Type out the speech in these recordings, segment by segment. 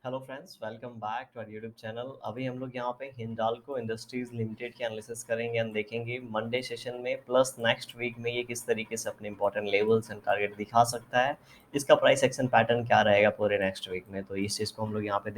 Hello friends, welcome back to our YouTube channel. अभी हम लोग यहाँ पे हिंडाल्को इंडस्ट्रीज लिमिटेड की एनालिसिस करेंगे एंड देखेंगे मंडे सेशन में प्लस नेक्स्ट वीक में ये किस तरीके से अपने इंपॉर्टेंट लेवल्स एंड टारगेट दिखा सकता है। इसका प्राइस एक्शन पैटर्न क्या रहेगा पूरे नेक्स्ट वीक में, तो इस चीज़ को हम लोग यहाँ पे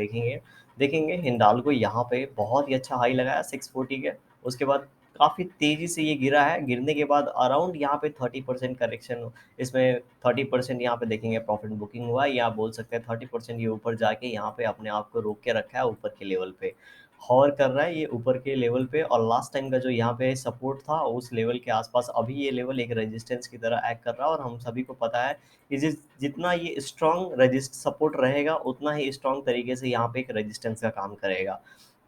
देखेंगे हिंडाल्को यहाँ पे बहुत ही अच्छा हाई लगाया 640 के। उसके बाद काफ़ी तेज़ी से ये गिरा है, गिरने के बाद अराउंड यहाँ पे 30% करेक्शन, इसमें 30% यहाँ पे देखेंगे प्रॉफिट बुकिंग हुआ है, या आप बोल सकते हैं 30% ये ऊपर जाके यहाँ पे अपने आप को रोक के रखा है ऊपर के लेवल पे, हॉवर कर रहा है ये ऊपर के लेवल पे। और लास्ट टाइम का जो यहाँ पे सपोर्ट था उस लेवल के आसपास अभी ये लेवल एक रेजिस्टेंस की तरह एक्ट कर रहा है। और हम सभी को पता है कि जितना ये स्ट्रॉन्ग रजिस्ट सपोर्ट रहेगा उतना ही स्ट्रॉन्ग तरीके से यहाँ पे एक रेजिस्टेंस का काम करेगा।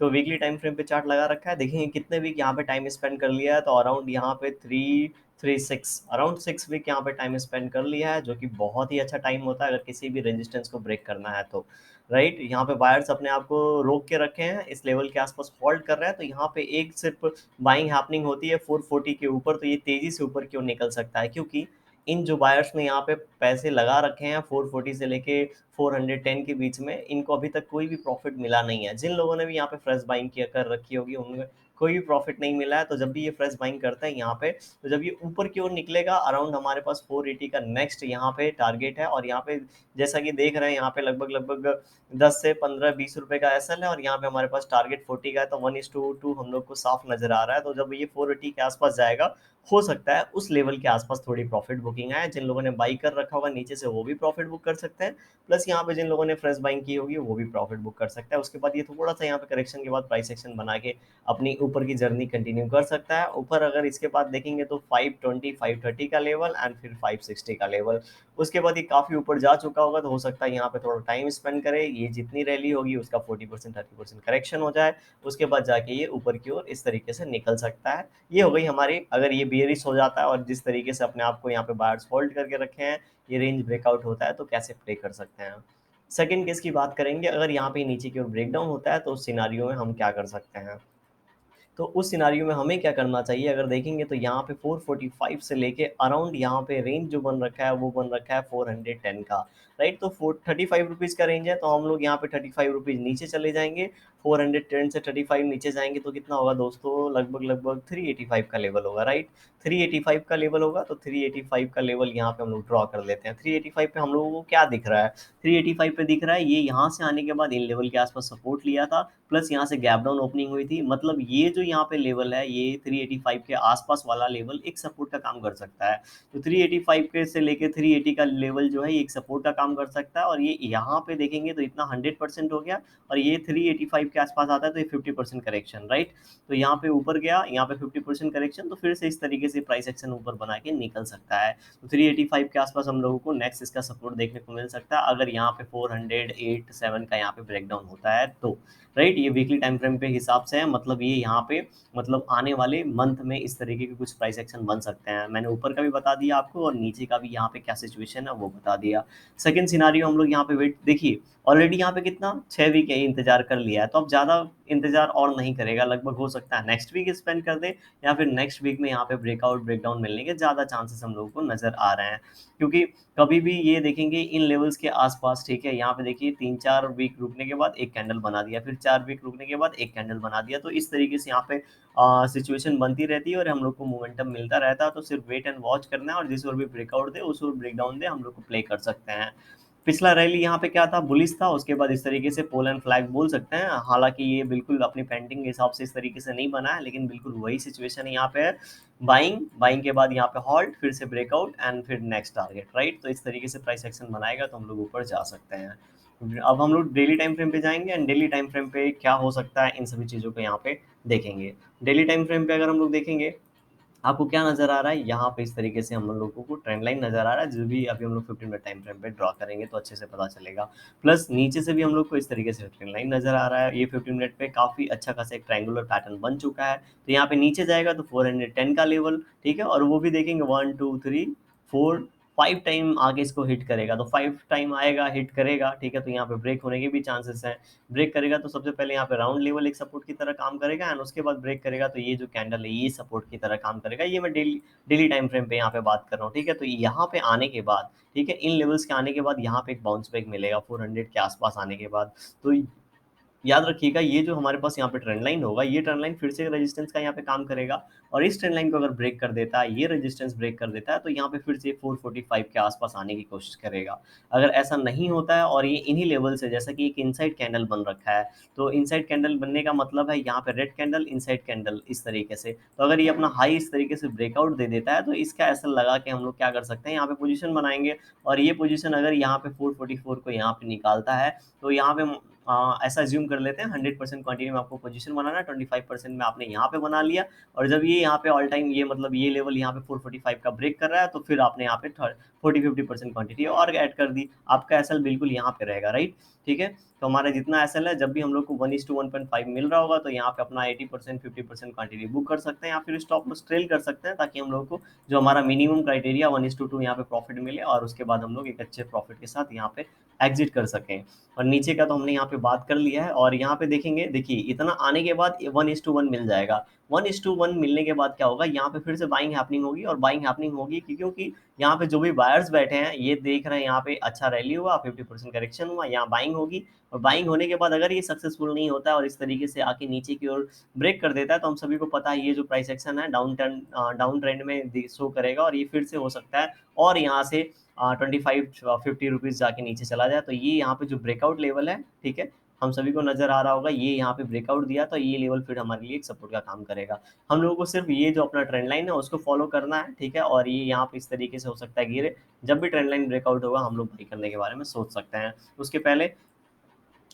तो वीकली टाइम फ्रेम पे चार्ट लगा रखा है, देखेंगे कितने वीक यहाँ पे टाइम स्पेंड कर लिया है। तो अराउंड यहाँ पे 336 अराउंड 6 वीक यहाँ पे टाइम स्पेंड कर लिया है, जो कि बहुत ही अच्छा टाइम होता है अगर किसी भी रेजिस्टेंस को ब्रेक करना है तो। राइट, यहाँ पे बायर्स अपने आप को रोक के रखे हैं, इस लेवल के आसपास होल्ड कर रहे हैं। तो यहाँ पे एक सिर्फ बाइंग हैपनिंग होती है 440 के ऊपर, तो ये तेजी से ऊपर क्यों निकल सकता है, क्योंकि इन जो बायर्स ने यहाँ पे पैसे लगा रखे हैं 440 से लेके 410 के बीच में, इनको अभी तक कोई भी प्रॉफिट मिला नहीं है। जिन लोगों ने भी यहाँ पे फ्रेश बाइंग किया कर रखी होगी उनमें कोई भी प्रॉफिट नहीं मिला है। तो जब भी ये फ्रेश बाइंग करता है यहाँ पे, तो जब ये ऊपर की ओर निकलेगा अराउंड हमारे पास 480 का नेक्स्ट यहाँ पे टारगेट है। और यहाँ पे जैसा कि देख रहे हैं यहाँ पे लगभग लगभग 10 से 15-20 रुपए का एसएल है, और यहाँ पे हमारे पास टारगेट 40 का है, तो 1:2 हम लोग को साफ नजर आ रहा है। तो जब ये 480 के आसपास जाएगा, हो सकता है उस लेवल के आसपास थोड़ी प्रॉफिट बुकिंग आए। जिन लोगों ने बाई कर रखा होगा नीचे से वो भी प्रॉफिट बुक कर सकते हैं, प्लस यहाँ पे जिन लोगों ने फ्रेश बाइंग की होगी वो भी प्रॉफिट बुक कर सकता है। उसके बाद ये थोड़ा सा यहाँ पे करेक्शन के बाद प्राइस एक्शन बना के अपनी ऊपर की जर्नी कंटिन्यू कर सकता है। ऊपर अगर इसके बाद देखेंगे तो 520 530 का लेवल एंड फिर 560 का लेवल। उसके बाद ये काफ़ी ऊपर जा चुका होगा, तो हो सकता है यहाँ पे थोड़ा टाइम स्पेंड करे, ये जितनी रैली होगी उसका 40% 30% करेक्शन हो जाए। उसके बाद जाके ये ऊपर की ओर इस तरीके से निकल सकता है। ये हो गई हमारी, अगर ये बेयरिश हो जाता है और जिस तरीके से अपने आप को यहाँ पे बायर्स होल्ड करके रखे हैं, ये रेंज ब्रेकआउट होता है तो कैसे प्ले कर सकते हैं। सेकंड केस की बात करेंगे, अगर यहाँ पे नीचे की ओर ब्रेकडाउन होता है तो उस सिनारियो में हम क्या कर सकते हैं। तो उस सिनारियो में हमें क्या करना चाहिए, अगर देखेंगे तो यहाँ पे 445 से लेके अराउंड यहाँ पे रेंज जो बन रखा है वो बन रखा है 410 का। राइट, तो 35 रुपीज़ का रेंज है, तो हम लोग यहाँ पे 35 रुपीज़ नीचे चले जाएंगे। 410 से 35 नीचे जाएंगे तो कितना होगा दोस्तों, लगभग लगभग 385 का लेवल होगा। राइट, 385 का लेवल होगा, तो 385 का लेवल यहाँ पे हम लोग ड्रॉ कर लेते हैं। 385 पे हम लोगों को क्या दिख रहा है, 385 पे दिख रहा है ये यहाँ से आने के बाद इन लेवल के आसपास सपोर्ट लिया था, प्लस यहाँ से गैप डाउन ओपनिंग हुई थी। मतलब ये जो यहाँ पे लेवल है ये 385 के आसपास वाला लेवल एक सपोर्ट का काम कर सकता है। तो 385 के से लेके 380 का लेवल जो है ये एक सपोर्ट का काम कर सकता है। और ये यहाँ पे देखेंगे तो इतना 100% हो गया, और ये 385 के आसपास आता है तो ये 50% करेक्शन। राइट, तो यहाँ पे ऊपर गया, यहाँ पे 50% करेक्शन, तो फिर से इस तरीके से प्राइस एक्शन ऊपर बना के निकल सकता है। तो 385 के आसपास हम लोगों को नेक्स्ट इसका सपोर्ट देखने को मिल सकता है, अगर यहाँ पे 408 7 का यहाँ पे ब्रेकडाउन होता है तो। राइट, ये वीकली टाइम फ्रेम पे हिसाब से है, मतलब ये यहाँ पे मतलब आने वाले मंथ में इस तरीके के कुछ प्राइस एक्शन बन सकते हैं। मैंने ऊपर का भी बता दिया आपको और नीचे का भी यहाँ पे क्या सिचुएशन है वो बता दिया। सेकंड सिनारियो हम लोग यहाँ पे वेट देखिए, ऑलरेडी यहाँ पे कितना 6 वीक इंतजार कर लिया है, तो अब ज़्यादा इंतजार और नहीं करेगा, लगभग हो सकता है नेक्स्ट वीक स्पेंड कर दे, या फिर नेक्स्ट वीक में यहाँ पे ब्रेकआउट ब्रेकडाउन मिलने के ज़्यादा चांसेस हम लोगों को नजर आ रहे हैं। क्योंकि कभी भी ये देखेंगे इन लेवल्स के आसपास, ठीक है, यहाँ पे देखिए 3-4 वीक रुकने के बाद एक कैंडल बना दिया, फिर 4 वीक रुकने के बाद एक कैंडल बना दिया, तो इस तरीके से यहाँ पे सिचुएशन बनती रहती है और हम लोग को मोमेंटम मिलता रहता है। तो सिर्फ वेट एंड वॉच करना है, और जिस ओर भी ब्रेकआउट दे उस ओर ब्रेकडाउन दे हम लोग को प्ले कर सकते हैं। पिछला रैली यहाँ पे क्या था, बुलिश था, उसके बाद इस तरीके से पोल एंड फ्लैग बोल सकते हैं। हालांकि ये बिल्कुल अपनी पेंटिंग के हिसाब से इस तरीके से नहीं बना है, लेकिन बिल्कुल वही सिचुएशन यहाँ पे है। बाइंग बाइंग के बाद यहाँ पे हॉल्ट, फिर से ब्रेकआउट एंड फिर नेक्स्ट टारगेट। राइट, तो इस तरीके से प्राइस एक्शन बनाएगा तो हम लोग ऊपर जा सकते हैं। अब हम लोग डेली टाइम फ्रेम पे जाएंगे एंड डेली टाइम फ्रेम पे क्या हो सकता है इन सभी चीज़ों को यहाँ पे देखेंगे। डेली टाइम फ्रेम पे अगर हम लोग देखेंगे, आपको क्या नज़र आ रहा है, यहाँ पे इस तरीके से हम लोगों को ट्रेंड लाइन नज़र आ रहा है, जो भी अभी हम लोग 15 मिनट टाइम फ्रेम पे ड्रॉ करेंगे तो अच्छे से पता चलेगा। प्लस नीचे से भी हम लोग को इस तरीके से ट्रेंड लाइन नज़र आ रहा है, ये 15 मिनट पे काफ़ी अच्छा खासा एक ट्रायंगुलर पैटर्न बन चुका है। तो यहाँ पे नीचे जाएगा तो 410 का लेवल, ठीक है, और वो भी देखेंगे 1 2 3 4 5 टाइम आगे इसको हिट करेगा, तो 5 टाइम आएगा, हिट करेगा, ठीक है, तो यहाँ पे ब्रेक होने के भी चांसेस हैं। ब्रेक करेगा तो सबसे पहले यहाँ पे राउंड लेवल एक सपोर्ट की तरह काम करेगा, एंड उसके बाद ब्रेक करेगा तो ये जो कैंडल है ये सपोर्ट की तरह काम करेगा। ये मैं डेली डेली टाइम फ्रेम पे यहाँ पे बात कर रहा हूँ, ठीक है। तो यहाँ पे आने के बाद, ठीक है, इन लेवल्स के आने के बाद यहाँ पे एक बाउंस बैक मिलेगा 400 के आसपास आने के बाद। तो याद रखिएगा ये जो हमारे पास यहाँ पे ट्रेंड लाइन होगा, ये ट्रेंड लाइन फिर से रेजिस्टेंस का यहाँ पे काम करेगा, और इस ट्रेंड लाइन को अगर ब्रेक कर देता है, ये रेजिस्टेंस ब्रेक कर देता है, तो यहाँ पे फिर से 445 के आसपास आने की कोशिश करेगा। अगर ऐसा नहीं होता है और ये इन्हीं लेवल से, जैसा कि एक इनसाइड कैंडल बन रखा है, तो इनसाइड कैंडल बनने का मतलब है यहाँ पे रेड कैंडल, इनसाइड कैंडल इस तरीके से, तो अगर ये अपना हाई इस तरीके से ब्रेकआउट दे देता है, तो इसका ऐसा लगा के हम लोग क्या कर सकते हैं, यहाँ पे पोजीशन बनाएंगे, और ये पोजीशन अगर यहाँ पे 444 को यहाँ पे निकालता है, तो यहाँ पे ऐसा ज्यूम कर लेते हैं 100% क्वांटिटी में आपको पोजीशन बनाना है, 25% में आपने यहाँ पे बना लिया, और जब ये यहाँ पे ऑल टाइम ये मतलब ये लेवल यहाँ पे 445 का ब्रेक कर रहा है, तो फिर आपने यहाँ पे 40-50% क्वांटिटी और ऐड कर दी, आपका एसएल बिल्कुल यहाँ पे रहेगा, राइट। ठीक है, तो हमारा जितना एसएल है, जब भी हम लोग को 1:1.5 मिल रहा होगा, तो यहाँ पे अपना 80% 50% क्वांटिटी बुक कर सकते हैं, या फिर स्टॉप लॉस ट्रेल कर सकते हैं, ताकि हम लोग को जो हमारा मिनिमम क्राइटेरिया 1:2 यहाँ पे प्रॉफिट मिले, और उसके बाद हम लोग एक अच्छे प्रॉफिट के साथ यहाँ पे एग्जिट कर सकें। और नीचे का तो हमने यहाँ पे बात कर लिया है, और यहाँ पे देखेंगे, देखिए इतना आने के बाद 1:1 मिल जाएगा। 1:1 मिलने के बाद क्या होगा, यहाँ पे फिर से बाइंग हैपनिंग होगी, और बाइंग हैपनिंग होगी क्योंकि यहाँ पे जो भी बायर्स बैठे हैं, ये देख रहे हैं यहाँ पे अच्छा रैली हुआ, 50% करेक्शन हुआ, यहाँ बाइंग होगी, और बाइंग होने के बाद अगर ये सक्सेसफुल नहीं होता है और इस तरीके से आके नीचे की ओर ब्रेक कर देता है, तो हम सभी को पता है ये जो प्राइस एक्शन है डाउन ट्रेंड में शो करेगा, और ये फिर से हो सकता है और यहाँ से 25-50 रुपीज़ जाके नीचे चला जाए। तो ये यहाँ पे जो ब्रेकआउट लेवल है, ठीक है, हम सभी को नजर आ रहा होगा, ये यहाँ पे ब्रेकआउट दिया, तो ये लेवल फिर हमारे लिए एक सपोर्ट का काम करेगा। हम लोगों को सिर्फ ये जो अपना ट्रेंड लाइन है उसको फॉलो करना है, ठीक है, और ये यहाँ पे इस तरीके से हो सकता है गिरे। जब भी ट्रेंड लाइन ब्रेकआउट होगा, हम लोग बाई करने के बारे में सोच सकते हैं। उसके पहले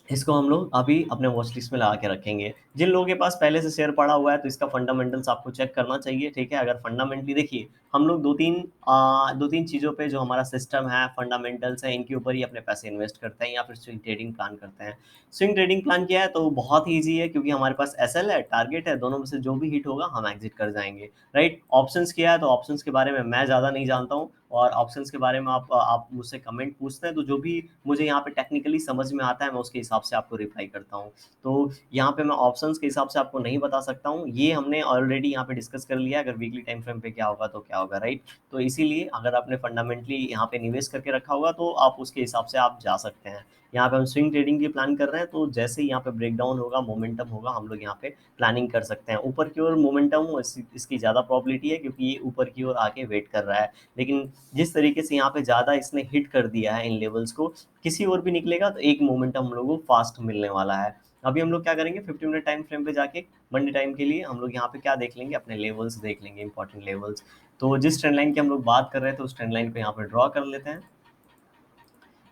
इसको हम लोग अभी अपने वॉच लिस्ट में लगा के रखेंगे। जिन लोगों के पास पहले से शेयर पड़ा हुआ है, तो इसका फंडामेंटल्स आपको चेक करना चाहिए, ठीक है। अगर फंडामेंटली देखिए, हम लोग दो तीन चीज़ों पे जो हमारा सिस्टम है, फंडामेंटल्स है, इनके ऊपर ही अपने पैसे इन्वेस्ट करते हैं, या फिर स्विंग ट्रेडिंग प्लान करते हैं। स्विंग ट्रेडिंग प्लान क्या है, तो बहुत ही ईजी है, क्योंकि हमारे पास एसएल है, टारगेट है, दोनों में से जो भी हिट होगा हम एग्जिट कर जाएंगे, राइट। ऑप्शंस क्या है, तो ऑप्शंस के बारे में मैं ज़्यादा नहीं जानता हूँ, और ऑप्शंस के बारे में आप मुझसे कमेंट पूछते हैं, तो जो भी मुझे यहाँ पे टेक्निकली समझ में आता है, मैं उसके हिसाब से आपको रिप्लाई करता हूँ। तो यहाँ पे मैं ऑप्शंस के हिसाब से आपको नहीं बता सकता हूँ, ये हमने ऑलरेडी यहाँ पे डिस्कस कर लिया, अगर वीकली टाइम फ्रेम पे क्या होगा तो क्या होगा, राइट। तो इसीलिए अगर आपने फंडामेंटली यहाँ पे निवेश करके रखा होगा, तो आप उसके हिसाब से आप जा सकते हैं। यहाँ पे हम स्विंग ट्रेडिंग की प्लान कर रहे हैं, तो जैसे ही यहाँ पे ब्रेकडाउन होगा, मोमेंटम होगा, हम लोग यहाँ पे प्लानिंग कर सकते हैं। ऊपर की ओर मोमेंटम इसकी ज़्यादा प्रॉबिलिटी है, क्योंकि ये ऊपर की ओर आके वेट कर रहा है, लेकिन जिस तरीके से यहाँ पे ज़्यादा इसने हिट कर दिया है इन लेवल्स को, किसी और भी निकलेगा तो एक मोमेंटम हम लोगों को फास्ट मिलने वाला है। अभी हम लोग क्या करेंगे, 50 मिनट टाइम फ्रेम पे जाके मंडे टाइम के लिए हम लोग यहाँ पे क्या देख लेंगे, अपने लेवल्स देख लेंगे, इंपॉर्टेंट लेवल्स। तो जिस ट्रेंड लाइन की हम लोग बात कर रहे थे, उस ट्रेंड लाइन को यहाँ पे ड्रॉ कर लेते हैं।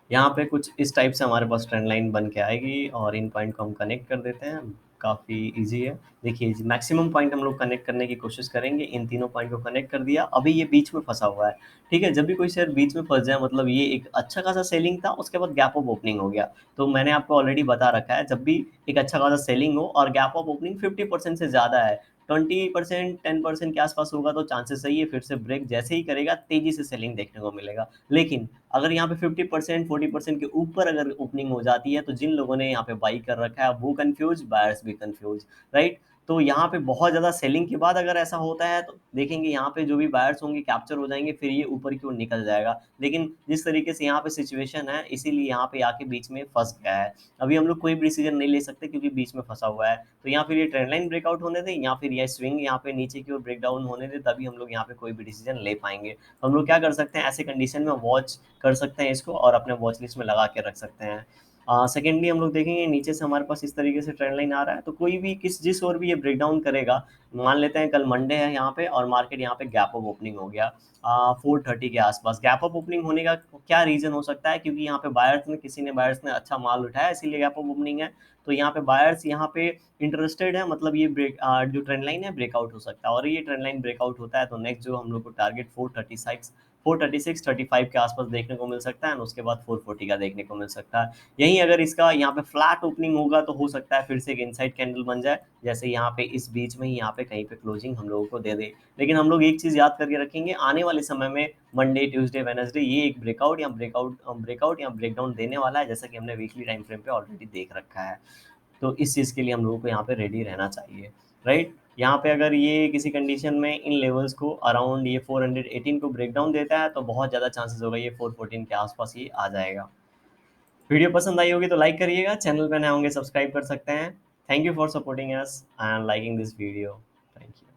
यहाँ पे कुछ इस टाइप से हमारे पास ट्रेंड लाइन बन के आएगी, और इन पॉइंट को हम कनेक्ट कर देते हैं। काफ़ी इजी है। देखिए मैक्सिमम पॉइंट हम लोग कनेक्ट करने की कोशिश करेंगे। इन तीनों पॉइंट को कनेक्ट कर दिया, अभी ये बीच में फंसा हुआ है, ठीक है। जब भी कोई शेयर बीच में फंस जाए, मतलब ये एक अच्छा खासा सेलिंग था, उसके बाद गैप ऑफ ओपनिंग हो गया, तो मैंने आपको ऑलरेडी बता रखा है, जब भी एक अच्छा खासा सेलिंग हो और गैप ऑफ ओपनिंग 50% से ज़्यादा है, 20% 10% के आसपास होगा, तो चांसेस सही है फिर से ब्रेक जैसे ही करेगा, तेजी से सेलिंग देखने को मिलेगा। लेकिन अगर यहाँ पे 50% 40% के ऊपर अगर ओपनिंग हो जाती है, तो जिन लोगों ने यहाँ पे बाई कर रखा है वो कंफ्यूज, बायर्स भी कंफ्यूज, राइट। तो यहाँ पे बहुत ज़्यादा सेलिंग के बाद अगर ऐसा होता है, तो देखेंगे यहाँ पे जो भी बायर्स होंगे कैप्चर हो जाएंगे, फिर ये ऊपर की ओर निकल जाएगा। लेकिन जिस तरीके से यहाँ पे सिचुएशन है, इसीलिए यहाँ पे आके बीच में फंस गया है। अभी हम लोग कोई भी डिसीजन नहीं ले सकते, क्योंकि बीच में फंसा हुआ है। तो यहाँ फिर ये ट्रेंड लाइन ब्रेकआउट होने दें, या फिर ये स्विंग यहाँ पे नीचे की ओर ब्रेकडाउन होने दें, तभी हम लोग यहाँ पे कोई भी डिसीजन ले पाएंगे। हम लोग क्या कर सकते हैं, ऐसे कंडीशन में वॉच कर सकते हैं इसको, और अपने वॉच लिस्ट में लगा के रख सकते हैं। सेकेंडली हम लोग देखेंगे, नीचे से हमारे पास इस तरीके से ट्रेंड लाइन आ रहा है, तो कोई भी जिस ओर भी ये ब्रेकडाउन करेगा, मान लेते हैं कल मंडे है यहाँ पे, और मार्केट यहाँ पे गैप ऑफ ओपनिंग हो गया 430 के आसपास। गैप ऑफ ओपनिंग होने का क्या रीजन हो सकता है, क्योंकि यहाँ पे बायर्स ने अच्छा माल उठाया, इसीलिए गैप ऑफ ओपनिंग है। तो यहाँ पे बायर्स यहाँ पे इंटरेस्टेड है, मतलब ये जो ट्रेंड लाइन है ब्रेकआउट हो सकता है, और ये ट्रेंड लाइन ब्रेकआउट होता है, तो नेक्स्ट जो हम लोग को टारगेट 436 436-35 के आसपास देखने को मिल सकता है, और उसके बाद 440 का देखने को मिल सकता है। यहीं अगर इसका यहाँ पे फ्लैट ओपनिंग होगा तो हो सकता है फिर से एक इनसाइड कैंडल बन जाए, जैसे यहाँ पे इस बीच में ही यहाँ पे कहीं पे क्लोजिंग हम लोगों को दे दे। लेकिन हम लोग एक चीज़ याद करके रखेंगे, आने वाले समय में मंडे, ट्यूसडे, वेडनेसडे ये एक ब्रेकआउट या ब्रेकडाउन देने वाला है, जैसा कि हमने वीकली टाइम फ्रेम पे ऑलरेडी देख रखा है। तो इस चीज़ के लिए हम लोगों को यहाँ पे रेडी रहना चाहिए, राइट। यहाँ पे अगर ये किसी कंडीशन में इन लेवल्स को अराउंड ये 418 को ब्रेक डाउन देता है, तो बहुत ज़्यादा चांसेस होगा ये 414 के आसपास ही आ जाएगा। वीडियो पसंद आई होगी तो लाइक करिएगा, चैनल पर नए होंगे सब्सक्राइब कर सकते हैं। Thank you for supporting us and liking this video. Thank you.